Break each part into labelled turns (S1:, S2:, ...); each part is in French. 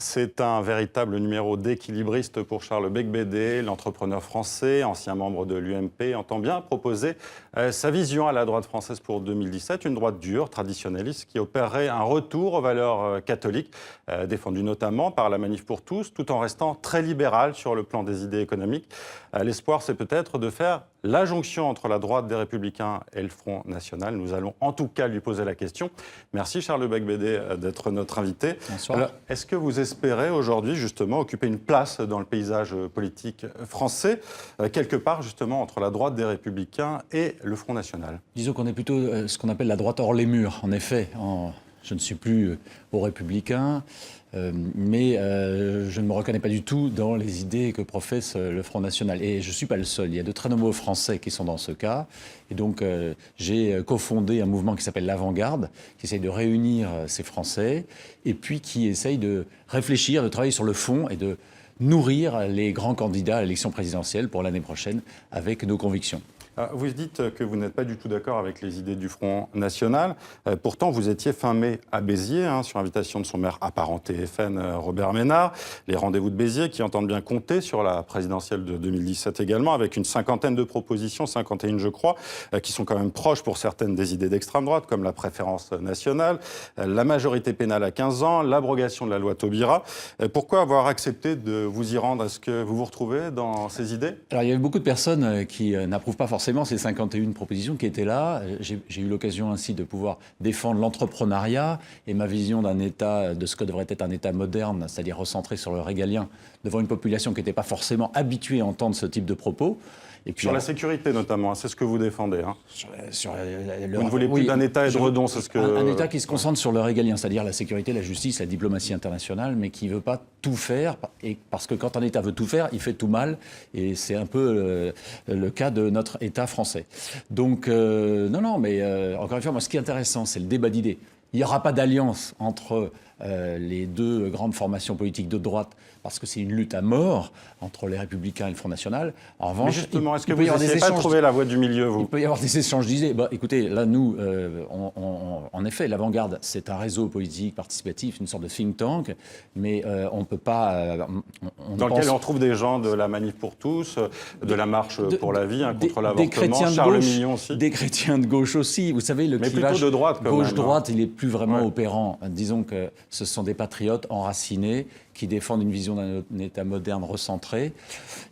S1: C'est un véritable numéro d'équilibriste pour Charles Beigbeder. L'entrepreneur français, ancien membre de l'UMP, entend bien proposer sa vision à la droite française pour 2017. Une droite dure, traditionnaliste, qui opérerait un retour aux valeurs catholiques, défendues notamment par la Manif pour tous, tout en restant très libéral sur le plan des idées économiques. L'espoir, c'est peut-être de faire la jonction entre la droite des Républicains et le Front National. Nous allons en tout cas lui poser la question. Merci Charles Beigbeder d'être notre invité.
S2: Bonsoir.
S1: Alors, est-ce que vous espérez aujourd'hui justement occuper une place dans le paysage politique français, quelque part justement entre la droite des Républicains et le Front National?
S2: Disons qu'on est plutôt ce qu'on appelle la droite hors les murs. En effet, je ne suis plus aux Républicains, mais je ne me reconnais pas du tout dans les idées que professe le Front National. Et je ne suis pas le seul. Il y a de très nombreux Français qui sont dans ce cas. Et donc, j'ai cofondé un mouvement qui s'appelle l'Avant-Garde, qui essaye de réunir ces Français, et puis qui essaye de réfléchir, de travailler sur le fond et de nourrir les grands candidats à l'élection présidentielle pour l'année prochaine avec nos convictions.
S1: Vous dites que vous n'êtes pas du tout d'accord avec les idées du Front National. Pourtant, vous étiez fin mai à Béziers, sur invitation de son maire apparenté FN, Robert Ménard. Les rendez-vous de Béziers qui entendent bien compter sur la présidentielle de 2017 également, avec une cinquantaine de propositions, 51 je crois, qui sont quand même proches pour certaines des idées d'extrême droite, comme la préférence nationale, la majorité pénale à 15 ans, l'abrogation de la loi Taubira. Pourquoi avoir accepté de vous y rendre? Est-ce que vous vous retrouvez dans ces idées?
S2: Alors, il y a beaucoup de personnes qui n'approuvent pas forcément ces 51 propositions qui étaient là. J'ai eu l'occasion ainsi de pouvoir défendre l'entrepreneuriat et ma vision d'un État, de ce que devrait être un État moderne, c'est-à-dire recentré sur le régalien, devant une population qui n'était pas forcément habituée à entendre ce type de propos.
S1: Et puis, sur la sécurité notamment, c'est ce que vous défendez. Vous ne voulez plus
S2: oui,
S1: d'un État édredon, c'est ce que...
S2: Un État qui se concentre sur le régalien, c'est-à-dire la sécurité, la justice, la diplomatie internationale, mais qui ne veut pas tout faire, et parce que quand un État veut tout faire, il fait tout mal, et c'est un peu le cas de notre État français. Donc, non, mais encore une fois, moi, ce qui est intéressant, c'est le débat d'idées. Il n'y aura pas d'alliance entre les deux grandes formations politiques de droite, parce que c'est une lutte à mort entre les Républicains et le Front National. En revanche,
S1: mais justement, est-ce que vous n'essayez pas de trouver la voie du milieu, vous?
S2: Il peut y avoir des échanges d'idées. Écoutez, là, nous, en effet, l'Avant-Garde, c'est un réseau politique participatif, une sorte de think tank, mais on ne peut pas...
S1: dans lequel on trouve des gens de la Manif pour tous, de la Marche pour la vie, contre l'avortement, Charles Mignon aussi.
S2: Des chrétiens de gauche aussi. Vous savez, le clivage
S1: de droite,
S2: gauche-droite, il n'est plus vraiment opérant. Disons que ce sont des patriotes enracinés qui défendent une vision d'un État moderne recentré.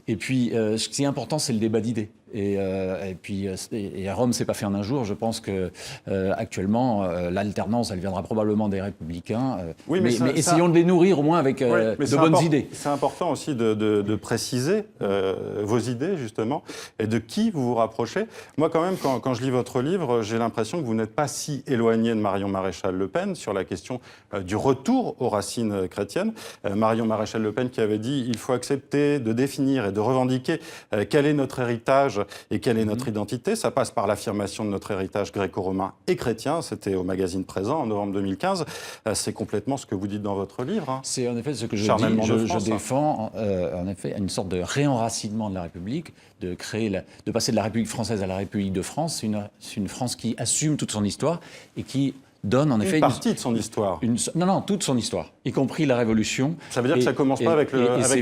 S2: Et puis, ce qui est important, c'est le débat d'idées. Et à Rome, c'est pas fait en un jour. Je pense que actuellement, l'alternance, elle viendra probablement des Républicains.
S1: Oui,
S2: mais essayons de les nourrir au moins avec de bonnes idées.
S1: C'est important aussi de préciser vos idées, justement, et de qui vous vous rapprochez. Moi, quand même, quand je lis votre livre, j'ai l'impression que vous n'êtes pas si éloigné de Marion Maréchal Le Pen sur la question du retour aux racines chrétiennes. Marion Maréchal Le Pen qui avait dit « Il faut accepter de définir et de revendiquer quel est notre héritage et quelle est notre identité. Ça passe par l'affirmation de notre héritage gréco-romain et chrétien. » C'était au magazine Présent en novembre 2015. C'est complètement ce que vous dites dans votre livre.
S2: C'est en effet ce que je dis. Je défends en effet une sorte de réenracinement de la République, de passer de la République française à la République de France. C'est une France qui assume toute son histoire et qui donne en effet
S1: une partie de son histoire.
S2: Non, toute son histoire, y compris la Révolution.
S1: Ça veut dire que ça commence pas avec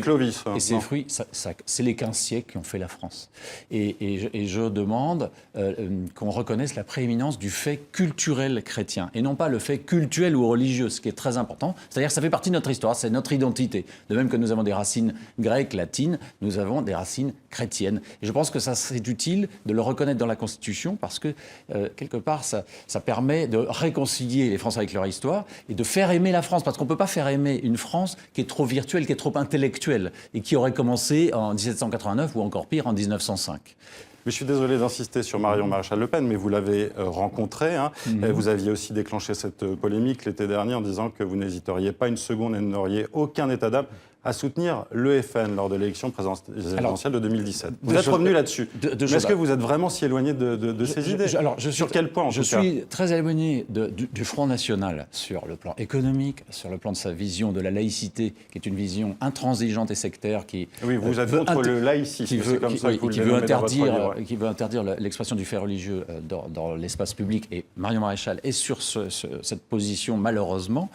S1: Clovis.
S2: Et ses fruits, c'est les 15 siècles qui ont fait la France. Et je demande qu'on reconnaisse la prééminence du fait culturel chrétien, et non pas le fait cultuel ou religieux, ce qui est très important. C'est-à-dire que ça fait partie de notre histoire, c'est notre identité. De même que nous avons des racines grecques, latines, nous avons des racines chrétiennes. Et je pense que ça c'est utile de le reconnaître dans la Constitution, parce que, quelque part, ça permet de réconcilier les Français avec leur histoire et de faire aimer la France, parce qu'on ne peut pas faire aimer une France qui est trop virtuelle, qui est trop intellectuelle et qui aurait commencé en 1789 ou encore pire en 1905.
S1: Mais je suis désolé d'insister sur Marion Maréchal Le Pen, mais vous l'avez rencontrée. Vous aviez aussi déclenché cette polémique l'été dernier en disant que vous n'hésiteriez pas une seconde et n'auriez aucun état d'âme à soutenir l'EFN lors de l'élection présidentielle de 2017. Vous
S2: deux
S1: êtes
S2: choses-
S1: revenu là-dessus.
S2: deux
S1: Mais est-ce que vous êtes vraiment si éloigné de ces idées? Sur quel point, en tout cas?
S2: Je suis très éloigné du Front National sur le plan économique, sur le plan de sa vision de la laïcité, qui est une vision intransigeante et sectaire qui...
S1: Oui, vous êtes contre le laïcisme, c'est comme ça que vous le dénommez dans votre livre.
S2: Qui veut interdire l'expression du fait religieux dans l'espace public. Et Marion Maréchal est sur cette position, malheureusement.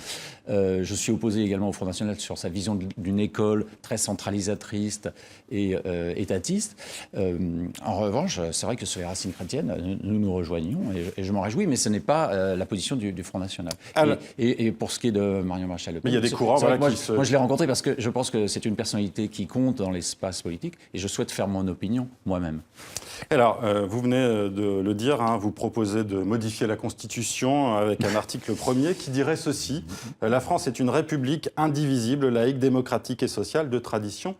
S2: Je suis opposé également au Front National sur sa vision d'une école très centralisatrice et étatiste. En revanche, c'est vrai que sur les racines chrétiennes, nous rejoignons et je m'en réjouis, mais ce n'est pas la position du Front National. Et pour ce qui est de Marion Maréchal Le Pen,
S1: il y a des courants
S2: moi, je l'ai rencontré parce que je pense que c'est une personnalité qui compte dans l'espace politique et je souhaite faire mon opinion moi-même.
S1: Alors, vous venez de le dire, hein, vous proposez de modifier la Constitution avec un article premier qui dirait ceci: la France est une république indivisible, laïque, démocratique et sociale de tradition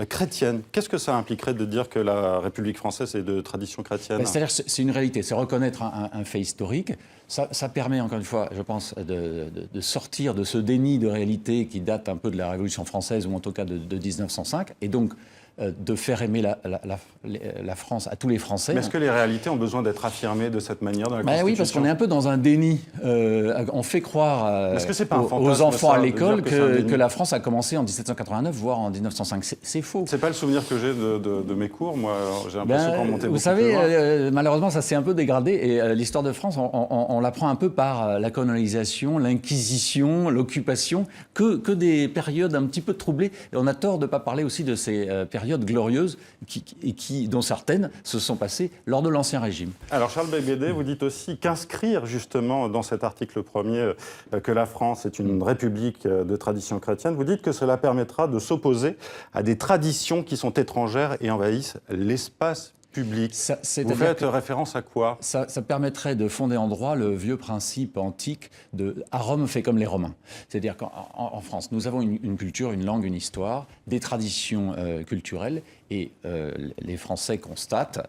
S1: chrétienne. Qu'est-ce que ça impliquerait de dire que la République française est de tradition chrétienne?
S2: C'est-à-dire que c'est une réalité, c'est reconnaître un fait historique. Ça permet, encore une fois, je pense, de sortir de ce déni de réalité qui date un peu de la Révolution française, ou en tout cas de 1905, et donc de faire aimer la France à tous les Français.
S1: Mais est-ce que les réalités ont besoin d'être affirmées de cette manière dans la Constitution?
S2: Oui, parce qu'on est un peu dans un déni. On fait croire
S1: est-ce que c'est pas un fantasme,
S2: aux enfants
S1: ça,
S2: à
S1: de
S2: l'école
S1: dire que
S2: que la France a commencé en 1789, voire en 1905. C'est faux.
S1: C'est pas le souvenir que j'ai de mes cours. Moi, j'ai l'impression qu'on montait beaucoup
S2: vous savez,
S1: plus loin.
S2: malheureusement, ça s'est un peu dégradé. Et l'histoire de France, on l'apprend un peu par la colonisation, l'Inquisition, l'occupation, que des périodes un petit peu troublées. Et on a tort de ne pas parler aussi de ces périodes glorieuses dont certaines se sont passées lors de l'Ancien Régime.
S1: Alors, Charles Becbédé, vous dites aussi qu'inscrire justement dans cet article premier que la France est une république de tradition chrétienne, vous dites que cela permettra de s'opposer à des traditions qui sont étrangères et envahissent l'espace public. Vous faites référence à quoi?
S2: Ça permettrait de fonder en droit le vieux principe antique de « à Rome, fait comme les Romains ». C'est-à-dire qu'en France, nous avons une culture, une langue, une histoire, des traditions culturelles, et les Français constatent,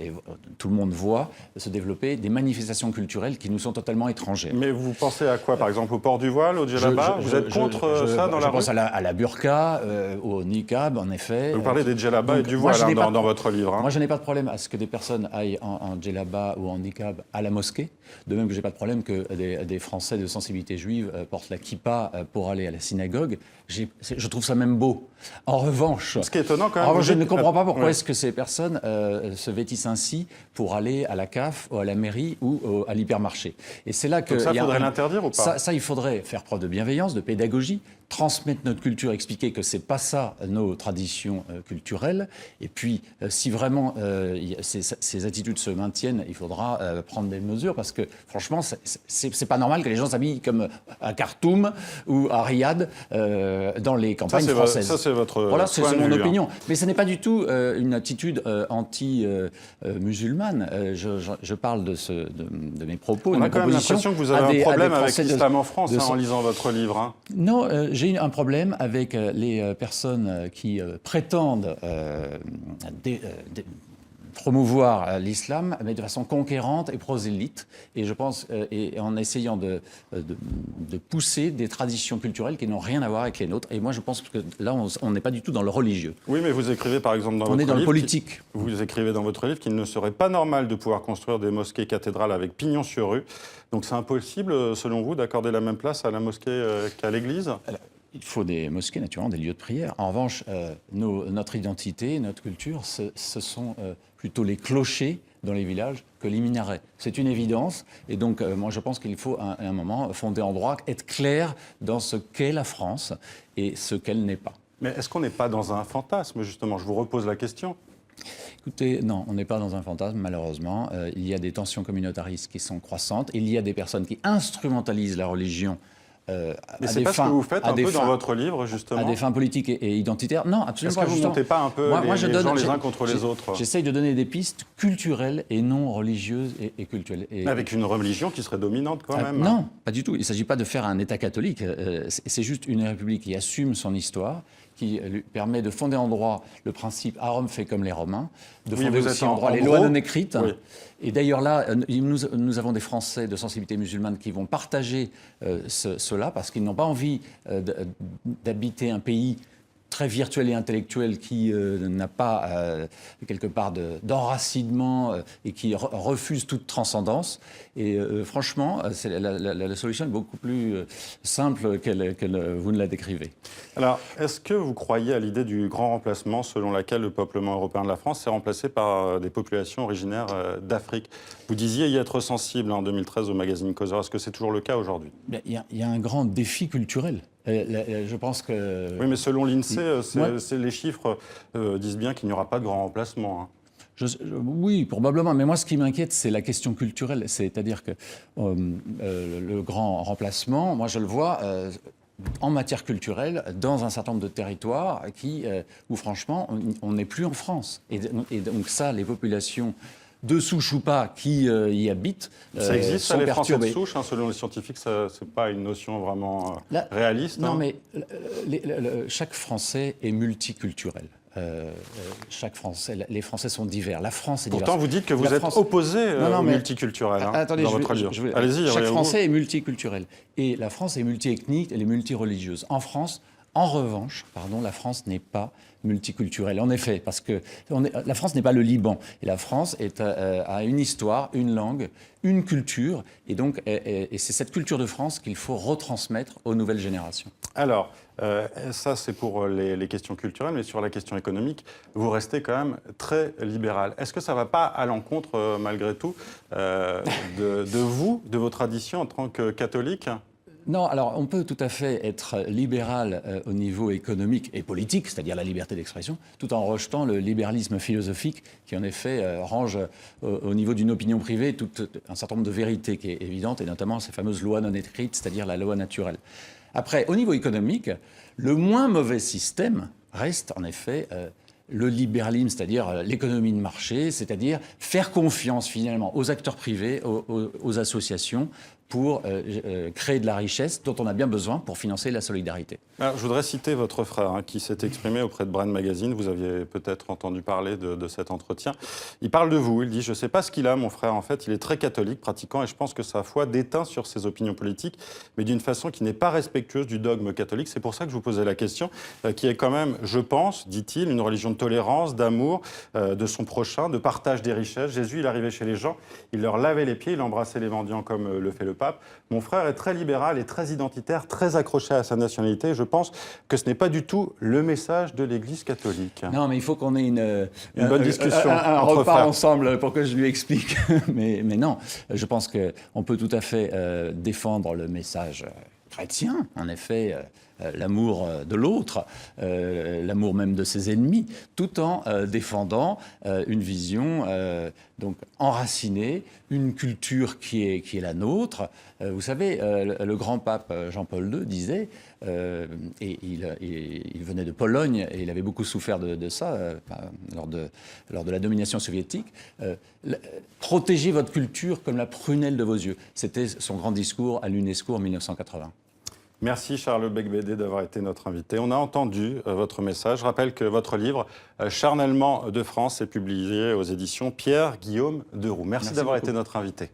S2: et tout le monde voit, se développer des manifestations culturelles qui nous sont totalement étrangères.
S1: Mais vous pensez à quoi? Par exemple, au port du voile, au djellaba? Vous êtes contre ça dans la rue?
S2: Je pense à la burqa, au niqab, en effet.
S1: Vous parlez des djellabas et du voile dans votre livre. Hein.
S2: Moi, je n'ai pas de problème à ce que des personnes aillent en djellaba ou en niqab à la mosquée. De même que je n'ai pas de problème que des Français de sensibilité juive portent la kippa pour aller à la synagogue. Je trouve ça même beau. En revanche,
S1: ce qui est étonnant quand même,
S2: je ne comprends pas pourquoi est-ce que ces personnes se vêtissent ainsi pour aller à la CAF ou à la mairie ou à l'hypermarché. Et c'est là que...
S1: Donc ça, il faudrait l'interdire ou pas?
S2: Ça, il faudrait faire preuve de bienveillance, de pédagogie, transmettre notre culture, expliquer que c'est pas ça nos traditions culturelles. Et puis, si vraiment ces attitudes se maintiennent, il faudra prendre des mesures parce que, franchement, c'est pas normal que les gens s'habillent comme à Khartoum ou à Riyad dans les campagnes françaises.
S1: Ça, c'est votre
S2: voilà, c'est mon
S1: vue,
S2: opinion. Mais ce n'est pas du tout une attitude anti-musulmane. Je parle de mes propos.
S1: On a quand même l'impression que vous avez un problème avec l'islam en France en lisant votre livre. Hein.
S2: Non, j'ai un problème avec les personnes qui prétendent promouvoir l'islam, mais de façon conquérante et prosélyte. Et je pense, et en essayant de pousser des traditions culturelles qui n'ont rien à voir avec les nôtres. Et moi, je pense que là, on n'est pas du tout dans le religieux.
S1: Oui, mais vous écrivez, par exemple, dans votre livre...
S2: On est dans le politique.
S1: Vous écrivez dans votre livre qu'il ne serait pas normal de pouvoir construire des mosquées cathédrales avec pignon sur rue. Donc c'est impossible, selon vous, d'accorder la même place à la mosquée qu'à l'église?
S2: Il faut des mosquées, naturellement, des lieux de prière. En revanche, notre identité, notre culture, ce sont plutôt les clochers dans les villages que les minarets. C'est une évidence. Et donc, moi, je pense qu'il faut, à un moment, fonder en droit, être clair dans ce qu'est la France et ce qu'elle n'est pas.
S1: Mais est-ce qu'on n'est pas dans un fantasme, justement? Je vous repose la question.
S2: Écoutez, non, on n'est pas dans un fantasme, malheureusement. Il y a des tensions communautaristes qui sont croissantes. Il y a des personnes qui instrumentalisent la religion
S1: mais c'est pas ce que vous faites un peu dans votre livre, justement?
S2: À des fins politiques et identitaires. Non, absolument pas.
S1: Est-ce que vous ne montez pas un peu les gens les uns contre les autres?
S2: J'essaye de donner des pistes culturelles et non religieuses et culturelles.
S1: Avec une religion qui serait dominante quand même?
S2: Non, pas du tout. Il ne s'agit pas de faire un État catholique. C'est juste une république qui assume son histoire, qui lui permet de fonder en droit le principe « à Rome, fait comme les Romains », de fonder aussi en droit les lois non écrites. Oui. Et d'ailleurs là, nous avons des Français de sensibilité musulmane qui vont partager cela parce qu'ils n'ont pas envie d'habiter un pays très virtuel et intellectuel qui n'a pas quelque part d'enracinement et qui refuse toute transcendance. Et franchement, la solution est beaucoup plus simple qu'elle vous ne la décrivez.
S1: Alors, est-ce que vous croyez à l'idée du grand remplacement selon laquelle le peuplement européen de la France est remplacé par des populations originaires d'Afrique? Vous disiez y être sensible en 2013 au magazine Causeur. Est-ce que c'est toujours le cas aujourd'hui?
S2: Il y a un grand défi culturel. Je pense que...
S1: Oui, mais selon l'INSEE, les chiffres disent bien qu'il n'y aura pas de grand remplacement. Hein.
S2: Oui, probablement. Mais moi, ce qui m'inquiète, c'est la question culturelle. C'est-à-dire que le grand remplacement, moi, je le vois en matière culturelle dans un certain nombre de territoires où, franchement, on n'est plus en France. Et donc ça, les populations de souche ou pas qui y habitent
S1: ça existe,
S2: sont
S1: les Français
S2: perturbées.
S1: de souche, hein, selon les scientifiques, ce n'est pas une notion vraiment réaliste.
S2: Non,
S1: hein.
S2: mais chaque Français est multiculturel. Les Français sont divers. La France est diverse.
S1: Pourtant, vous dites que vous êtes opposé au multiculturel
S2: attendez,
S1: dans votre livre. Allez-y.
S2: Chaque Français est multiculturel. Et la France est multiethnique, elle est multireligieuse. En France, en revanche, la France n'est pas multiculturelle. En effet, parce que la France n'est pas le Liban. Et la France a une histoire, une langue, une culture. Et donc, et c'est cette culture de France qu'il faut retransmettre aux nouvelles générations.
S1: Alors, ça c'est pour les questions culturelles, mais sur la question économique, vous restez quand même très libéral. Est-ce que ça ne va pas à l'encontre, malgré tout, de vous, de vos traditions en tant que catholique ?
S2: Non, alors on peut tout à fait être libéral au niveau économique et politique, c'est-à-dire la liberté d'expression, tout en rejetant le libéralisme philosophique qui en effet range au niveau d'une opinion privée tout un certain nombre de vérités qui est évidente, et notamment ces fameuses lois non écrites, c'est-à-dire la loi naturelle. Après, au niveau économique, le moins mauvais système reste en effet le libéralisme, c'est-à-dire l'économie de marché, c'est-à-dire faire confiance finalement aux acteurs privés, aux associations, pour créer de la richesse dont on a bien besoin pour financer la solidarité.
S1: Alors, je voudrais citer votre frère qui s'est exprimé auprès de Brand Magazine. Vous aviez peut-être entendu parler de cet entretien. Il parle de vous. Il dit « Je ne sais pas ce qu'il a, mon frère. En fait, il est très catholique, pratiquant, et je pense que sa foi déteint sur ses opinions politiques, mais d'une façon qui n'est pas respectueuse du dogme catholique. C'est pour ça que je vous posais la question, qui est quand même, je pense, dit-il, une religion de tolérance, d'amour, de son prochain, de partage des richesses. Jésus, il arrivait chez les gens, il leur lavait les pieds, il embrassait les mendiants comme le fait le pape. Mon frère est très libéral et très identitaire, très accroché à sa nationalité. Je pense que ce n'est pas du tout le message de l'Église catholique. »
S2: Non, mais il faut qu'on ait une
S1: bonne discussion
S2: un
S1: entre
S2: repas
S1: frères.
S2: ensemble pour que je lui explique. mais non, je pense qu'on peut tout à fait défendre le message chrétien, en effet, l'amour de l'autre, l'amour même de ses ennemis, tout en défendant une vision donc enracinée, une culture qui est la nôtre. Vous savez, le grand pape Jean-Paul II disait, et il venait de Pologne et il avait beaucoup souffert de ça lors de la domination soviétique, protégez votre culture comme la prunelle de vos yeux. C'était son grand discours à l'UNESCO en 1980.
S1: Merci Charles Beigbeder d'avoir été notre invité. On a entendu votre message. Je rappelle que votre livre « Charnellement de France » est publié aux éditions Pierre-Guillaume Deroux. Merci d'avoir été notre invité.